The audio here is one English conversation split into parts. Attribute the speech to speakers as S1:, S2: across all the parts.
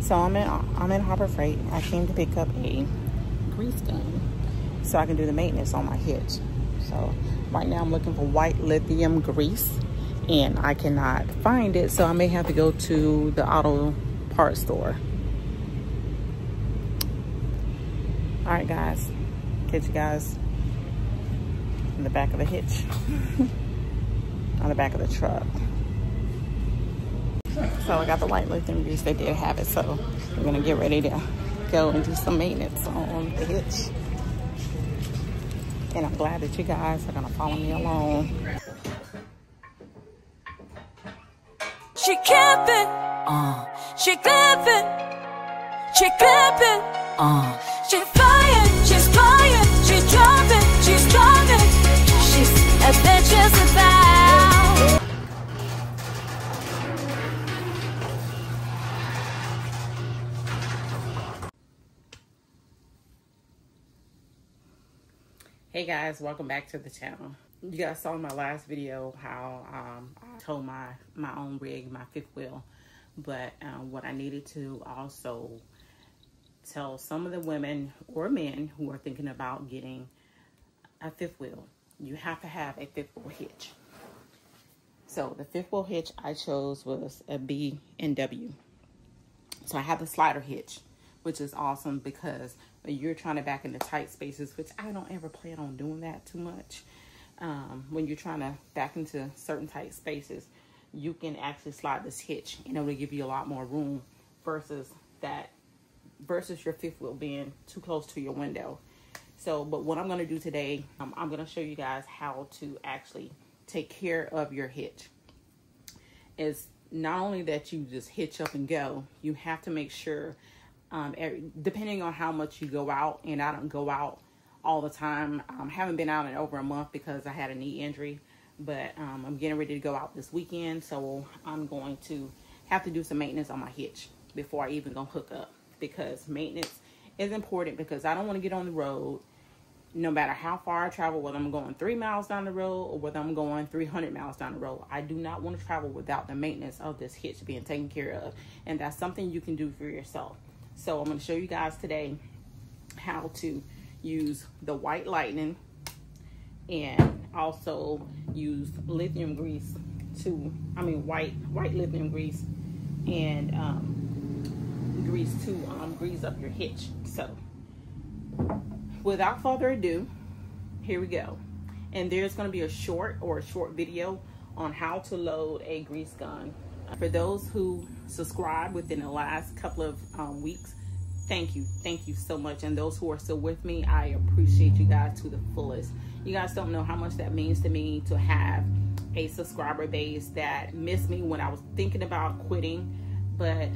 S1: So I'm in Harbor Freight. I came to pick up a grease gun so I can do the maintenance on my hitch. So right now I'm looking for white lithium grease and I cannot find it, so I may have to go to the auto parts store. All right, guys, catch you guys in the back of the hitch, on the back of the truck. So I got the white lithium grease. They did have it, so we're gonna get ready to go and do some maintenance on the hitch. And I'm glad that you guys are gonna follow me along.
S2: She camping, she clapping, she clapping, she flying, she's flying, she's driving, she's driving, she's adventures about.
S1: Hey guys, welcome back to the channel. You guys saw in my last video how I towed my own rig, my fifth wheel, but what I needed to also tell some of the women or men who are thinking about getting a fifth wheel, you have to have a fifth wheel hitch. So the fifth wheel hitch I chose was a BW. So I have the slider hitch, which is awesome because when you're trying to back into tight spaces, which I don't ever plan on doing that too much. When you're trying to back into certain tight spaces, you can actually slide this hitch and it will give you a lot more room versus your fifth wheel being too close to your window. So, but what I'm going to do today, I'm going to show you guys how to actually take care of your hitch. It's not only that you just hitch up and go, you have to make sure, depending on how much you go out, and I don't go out all the time. Haven't been out in over a month because I had a knee injury, but I'm getting ready to go out this weekend, so I'm going to have to do some maintenance on my hitch before I even go hook up, because maintenance is important, because I don't want to get on the road no matter how far I travel, whether I'm going 3 miles down the road or whether I'm going 300 miles down the road. I do not want to travel without the maintenance of this hitch being taken care of, and that's something you can do for yourself. So I'm going to show you guys today how to use the white lightning and also use lithium grease white lithium grease and grease to grease up your hitch. So without further ado, here we go. And there's going to be a short video on how to load a grease gun. For those who subscribed within the last couple of weeks, thank you so much. And those who are still with me, I appreciate you guys to the fullest. You guys don't know how much that means to me to have a subscriber base that missed me when I was thinking about quitting, but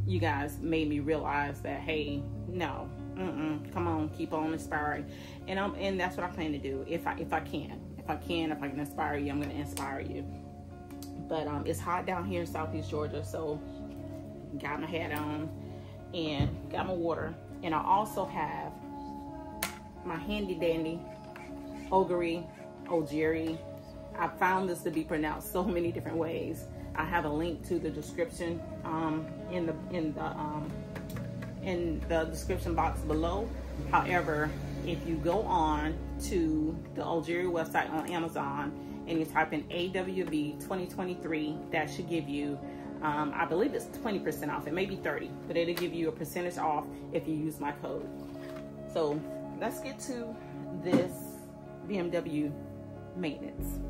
S1: you guys made me realize that, hey, no, come on, keep on inspiring. And that's what I plan to do. If I can inspire you, I'm going to inspire you. But it's hot down here in Southeast Georgia, so got my hat on and got my water. And I also have my handy dandy Ogery. I found this to be pronounced so many different ways. I have a link to the description in the description box below. However, if you go on to the Ogery website on Amazon and you type in AWB 2023, that should give you, I believe it's 20% off. It may be 30, but it'll give you a percentage off if you use my code. So let's get to this BMW maintenance.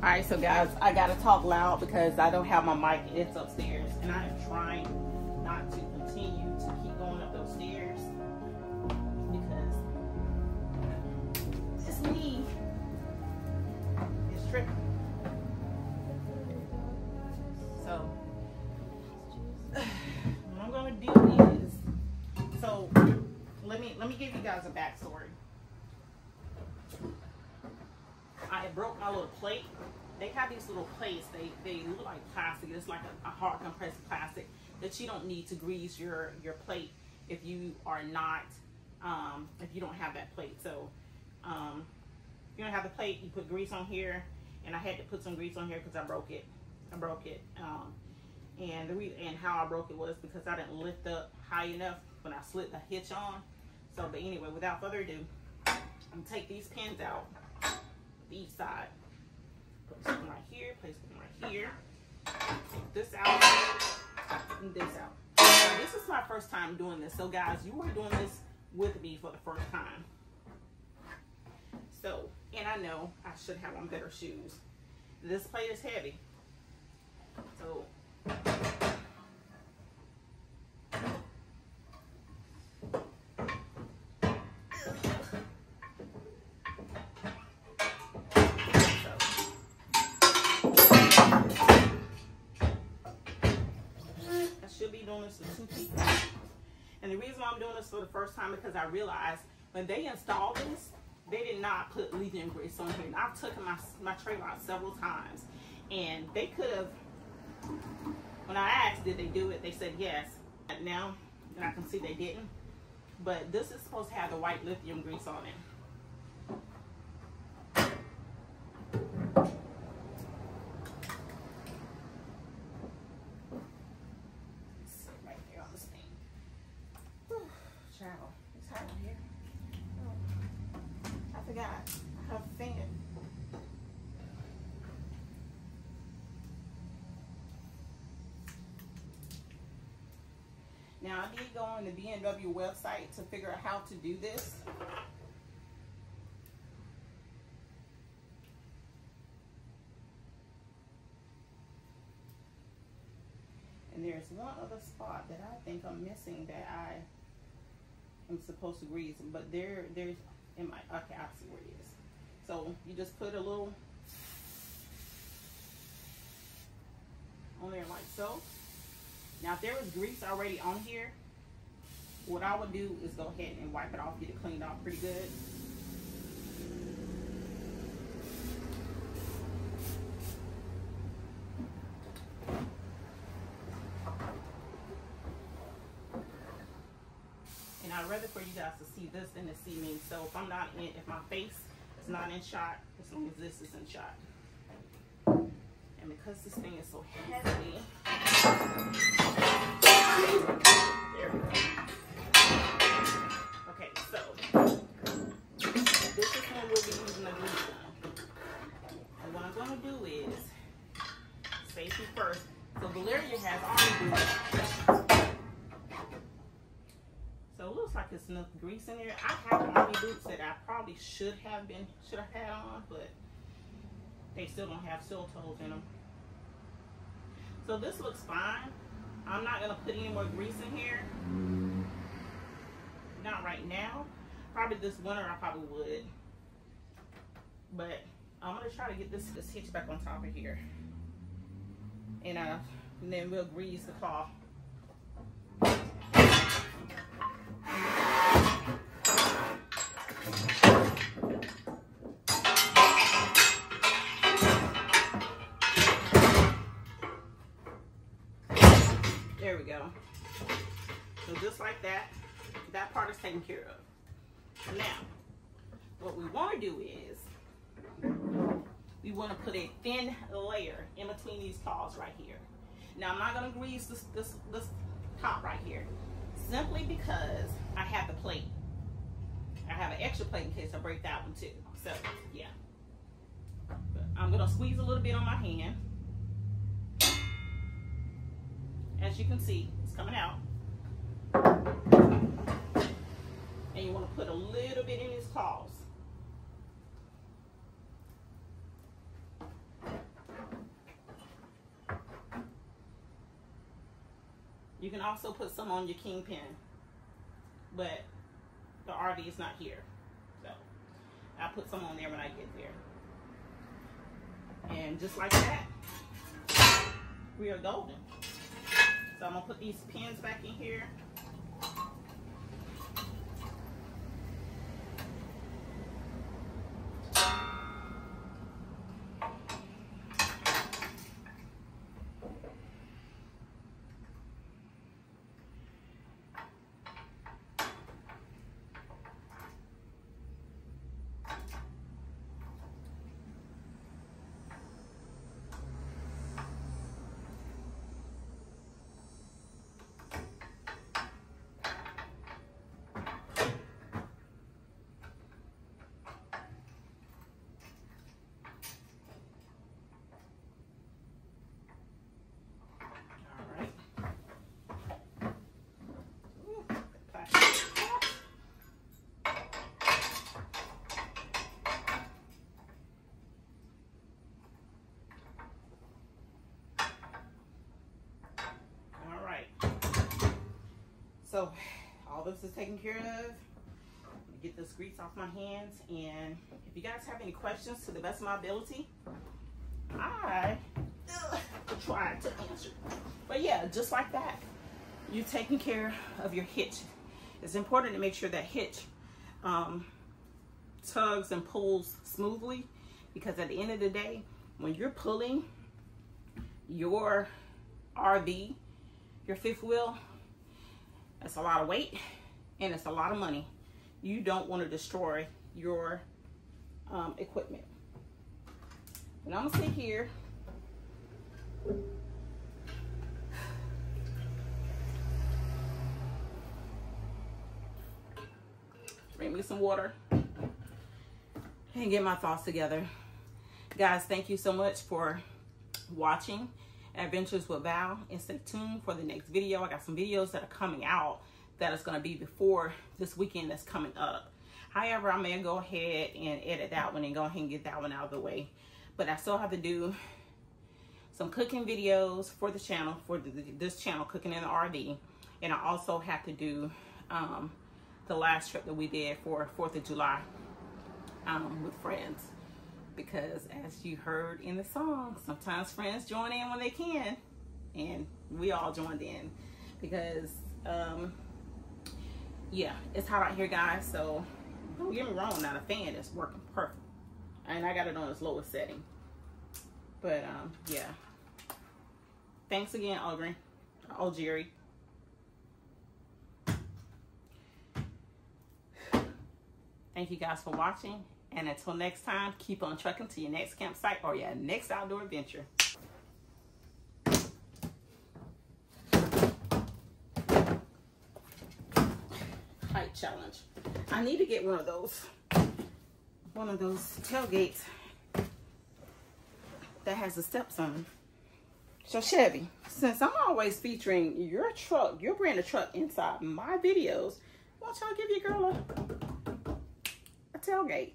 S1: All right, so guys, I gotta talk loud because I don't have my mic. It's upstairs, and I am trying not to continue to keep going up those stairs because it's me. It's tripping. So what I'm gonna do is, so let me give you guys a backstory. I broke my little plate. They have these little plates. They look like plastic. It's like a hard compressed plastic that you don't need to grease your plate if you are not if you don't have that plate. So if you don't have the plate, you put grease on here, and I had to put some grease on here because I broke it. I broke it. And how I broke it was because I didn't lift up high enough when I slid the hitch on. So, but anyway, without further ado, I'm gonna take these pins out each side. Place them right here, place them right here. Take this out and this out. Now, this is my first time doing this. So guys, you are doing this with me for the first time. So, and I know I should have on better shoes. This plate is heavy. So, doing this with 2 people. And the reason why I'm doing this for the first time because I realized when they installed this, they did not put leave-in grease on here. And I've taken my trailer out several times, and they could have, when I asked did they do it, they said yes. Now, and I can see they didn't, but this is supposed to have the white lithium grease on it. I have a fan. Now I did go on the BW website to figure out how to do this. And there's one other spot that I think I'm missing that I am supposed to grease, but there's in my, okay, I see where it is. So you just put a little on there like so. Now if there was grease already on here, what I would do is go ahead and wipe it off, get it cleaned off pretty good. And I'd rather for you guys to see this than to see me. So if I'm not in, if my face is not in shot, as long as this is in shot. And because this thing is so heavy, there we go. Okay, so this is when we'll be using the glue gun. And what I'm going to do is safety first. So Valeria has army boots. So it looks like it's enough grease in there. I have army boots that I probably should have had on, but they still don't have seal toes in them. So this looks fine. I'm not gonna put any more grease in here. Not right now. Probably this winter I probably would. But I'm gonna try to get this hitch back on top of here. And then we'll grease the cloth. There we go. So just like that, that part is taken care of. Now, what we want to do is we want to put a thin layer in between these claws right here. Now, I'm not going to grease this top right here, simply because I have the plate. I have an extra plate in case I break that one too. So, yeah. But I'm going to squeeze a little bit on my hand. As you can see, it's coming out. And you want to put a little bit in his claws. You can also put some on your kingpin, but the RV is not here. So I'll put some on there when I get there. And just like that, we are golden. So I'm gonna put these pins back in here. So all this is taken care of. Get this grease off my hands, and if you guys have any questions, to the best of my ability, I try to answer. But yeah, just like that, you're taking care of your hitch. It's important to make sure that hitch tugs and pulls smoothly, because at the end of the day, when you're pulling your RV, your fifth wheel, it's a lot of weight and it's a lot of money. You don't want to destroy your equipment. And I'm gonna sit here. Bring me some water and get my thoughts together. Guys, thank you so much for watching Adventures with Val, and stay tuned for the next video. I got some videos that are coming out that is going to be before this weekend that's coming up. However, I may go ahead and edit that one and go ahead and get that one out of the way. But I still have to do some cooking videos for the channel, for this channel, Cooking in the RV. And I also have to do the last trip that we did for 4th of July with friends. Because as you heard in the song, sometimes friends join in when they can. And we all joined in. Because yeah, it's hot out here, guys, so don't get me wrong, now the fan is working perfect, and I got it on its lowest setting. But yeah, thanks again, Ogery. Thank you guys for watching, and until next time, keep on trucking to your next campsite or your next outdoor adventure. Height challenge. I need to get one of those tailgates that has the steps on them. So Chevy, since I'm always featuring your truck, your brand of truck inside my videos, why don't y'all give your girl a tailgate?